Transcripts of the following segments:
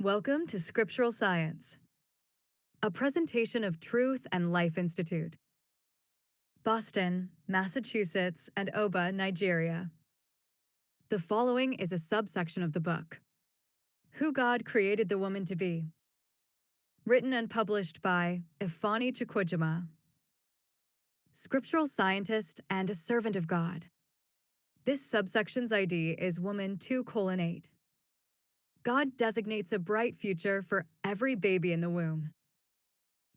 Welcome to Scriptural Science, a presentation of Truth and Life Institute, Boston, Massachusetts, and Oba, Nigeria. The following is a subsection of the book, Who God Created the Woman to Be, written and published by Ifeanyi Chukwujima, scriptural scientist and a servant of God. This subsection's ID is Woman 2:8. God designates a bright future for every baby in the womb.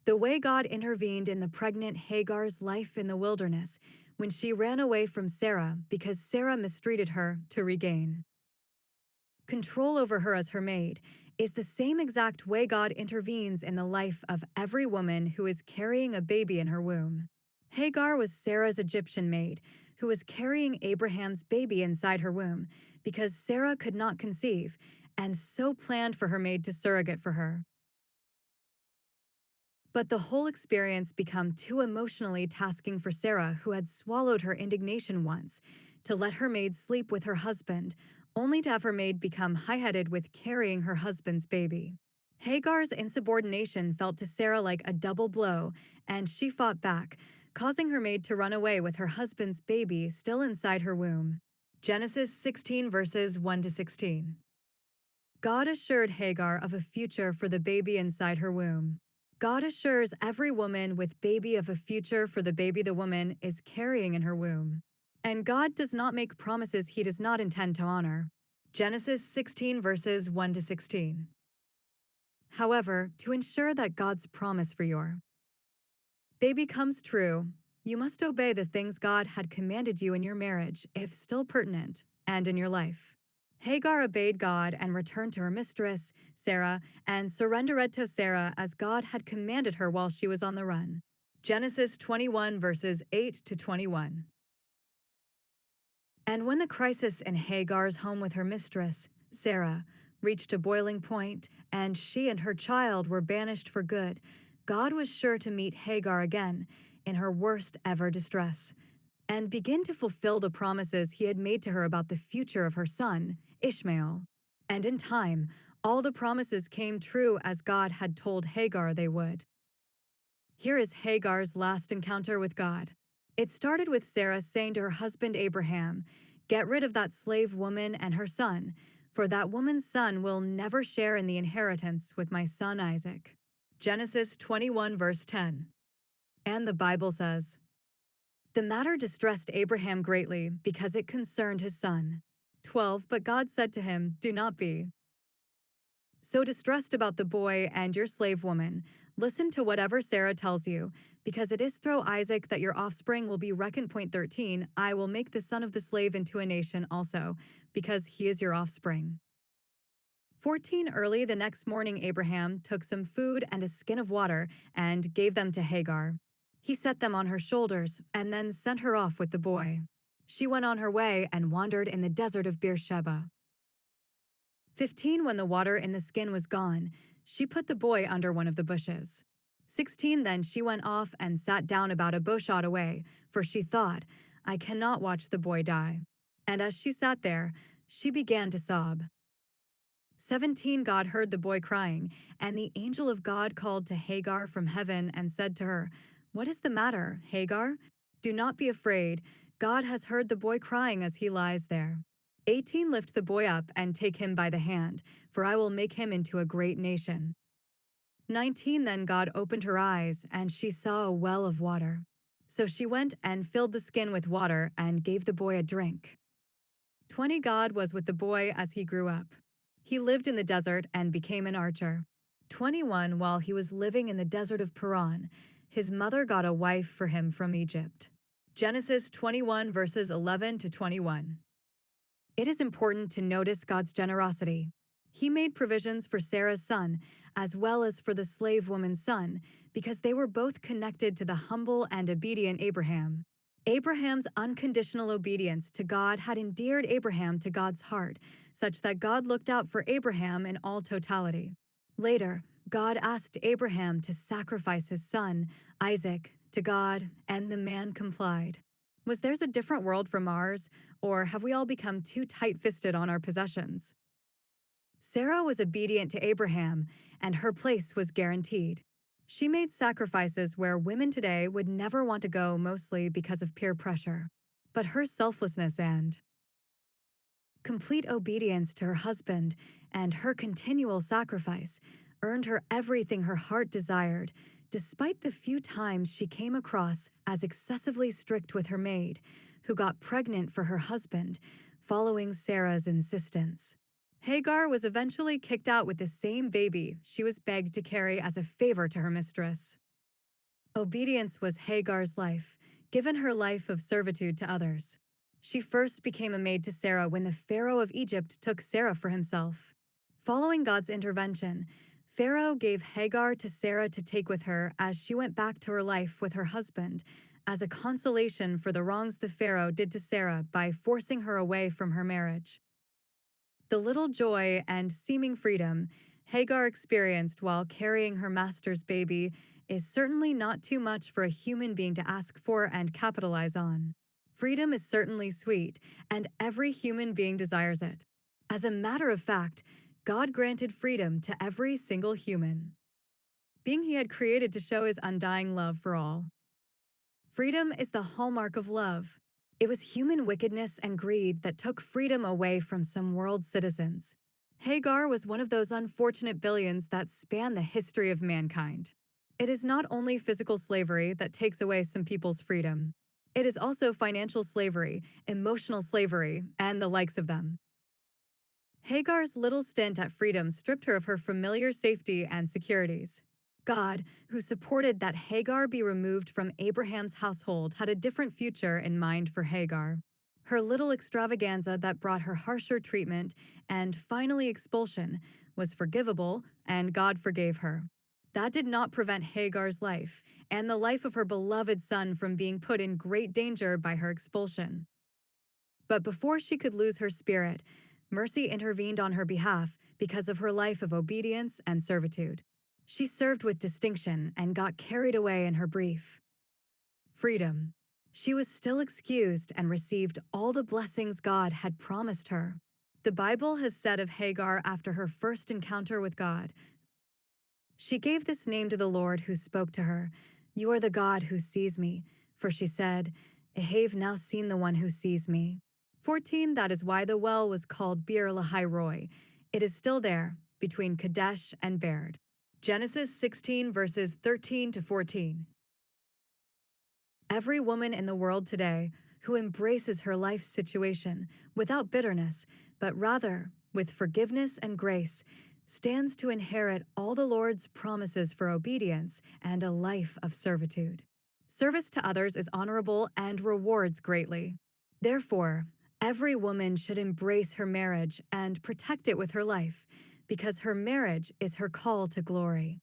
The way God intervened in the pregnant Hagar's life in the wilderness when she ran away from Sarah because Sarah mistreated her to regain control over her as her maid is the same exact way God intervenes in the life of every woman who is carrying a baby in her womb. Hagar was Sarah's Egyptian maid who was carrying Abraham's baby inside her womb because Sarah could not conceive and so planned for her maid to surrogate for her. But the whole experience became too emotionally tasking for Sarah, who had swallowed her indignation once, to let her maid sleep with her husband, only to have her maid become high-headed with carrying her husband's baby. Hagar's insubordination felt to Sarah like a double blow, and she fought back, causing her maid to run away with her husband's baby still inside her womb. Genesis 16 verses 1-16. God assured Hagar of a future for the baby inside her womb. God assures every woman with baby of a future for the baby the woman is carrying in her womb. And God does not make promises he does not intend to honor. Genesis 16 verses 1-16. However, to ensure that God's promise for your baby comes true, you must obey the things God had commanded you in your marriage, if still pertinent, and in your life. Hagar obeyed God and returned to her mistress, Sarah, and surrendered to Sarah as God had commanded her while she was on the run. Genesis 21 verses 8-21. And when the crisis in Hagar's home with her mistress, Sarah, reached a boiling point, and she and her child were banished for good, God was sure to meet Hagar again in her worst ever distress, and begin to fulfill the promises he had made to her about the future of her son, Ishmael. And in time, all the promises came true as God had told Hagar they would. Here is Hagar's last encounter with God. It started with Sarah saying to her husband Abraham, "Get rid of that slave woman and her son, for that woman's son will never share in the inheritance with my son Isaac." Genesis 21 verse 10. And the Bible says, "The matter distressed Abraham greatly because it concerned his son." 12. But God said to him, "Do not be so distressed about the boy and your slave woman. Listen to whatever Sarah tells you, because it is through Isaac that your offspring will be reckoned." 13. I will make the son of the slave into a nation also, because he is your offspring. 14. Early the next morning, Abraham took some food and a skin of water and gave them to Hagar. He set them on her shoulders and then sent her off with the boy. She went on her way and wandered in the desert of Beersheba. 15. When the water in the skin was gone, she put the boy under one of the bushes. 16. Then she went off and sat down about a bowshot away, for she thought, "I cannot watch the boy die." And as she sat there, she began to sob. 17. God heard the boy crying, and the angel of God called to Hagar from heaven and said to her, "What is the matter, Hagar? Do not be afraid. God has heard the boy crying as he lies there." 18. Lift the boy up and take him by the hand, for I will make him into a great nation. 19. Then God opened her eyes, and she saw a well of water. So she went and filled the skin with water and gave the boy a drink. 20. God was with the boy as he grew up. He lived in the desert and became an archer. 21. While he was living in the desert of Paran, his mother got a wife for him from Egypt. Genesis 21 verses 11-21. It is important to notice God's generosity. He made provisions for Sarah's son, as well as for the slave woman's son, because they were both connected to the humble and obedient Abraham. Abraham's unconditional obedience to God had endeared Abraham to God's heart, such that God looked out for Abraham in all totality. Later, God asked Abraham to sacrifice his son, Isaac, to God, and the man complied. Was theirs a different world from ours, or have we all become too tight-fisted on our possessions? Sarah was obedient to Abraham, and her place was guaranteed. She made sacrifices where women today would never want to go, mostly because of peer pressure. But her selflessness and complete obedience to her husband and her continual sacrifice earned her everything her heart desired, despite the few times she came across as excessively strict with her maid, who got pregnant for her husband, following Sarah's insistence. Hagar was eventually kicked out with the same baby she was begged to carry as a favor to her mistress. Obedience was Hagar's life, given her life of servitude to others. She first became a maid to Sarah when the Pharaoh of Egypt took Sarah for himself. Following God's intervention, Pharaoh gave Hagar to Sarah to take with her as she went back to her life with her husband, as a consolation for the wrongs the Pharaoh did to Sarah by forcing her away from her marriage. The little joy and seeming freedom Hagar experienced while carrying her master's baby is certainly not too much for a human being to ask for and capitalize on. Freedom is certainly sweet, and every human being desires it. As a matter of fact, God granted freedom to every single human, being he had created to show his undying love for all. Freedom is the hallmark of love. It was human wickedness and greed that took freedom away from some world citizens. Hagar was one of those unfortunate billions that span the history of mankind. It is not only physical slavery that takes away some people's freedom. It is also financial slavery, emotional slavery, and the likes of them. Hagar's little stint at freedom stripped her of her familiar safety and securities. God, who supported that Hagar be removed from Abraham's household, had a different future in mind for Hagar. Her little extravaganza that brought her harsher treatment and finally expulsion was forgivable, and God forgave her. That did not prevent Hagar's life and the life of her beloved son from being put in great danger by her expulsion. But before she could lose her spirit, mercy intervened on her behalf because of her life of obedience and servitude. She served with distinction and got carried away in her brief freedom. She was still excused and received all the blessings God had promised her. The Bible has said of Hagar after her first encounter with God, she gave this name to the Lord who spoke to her, "You are the God who sees me." For she said, "I have now seen the one who sees me." 14. That is why the well was called Bir Lahai Roi. It is still there, between Kadesh and Bered. Genesis 16 verses 13 to 14. Every woman in the world today who embraces her life situation without bitterness, but rather with forgiveness and grace, stands to inherit all the Lord's promises for obedience and a life of servitude. Service to others is honorable and rewards greatly. Therefore, every woman should embrace her marriage and protect it with her life, because her marriage is her call to glory.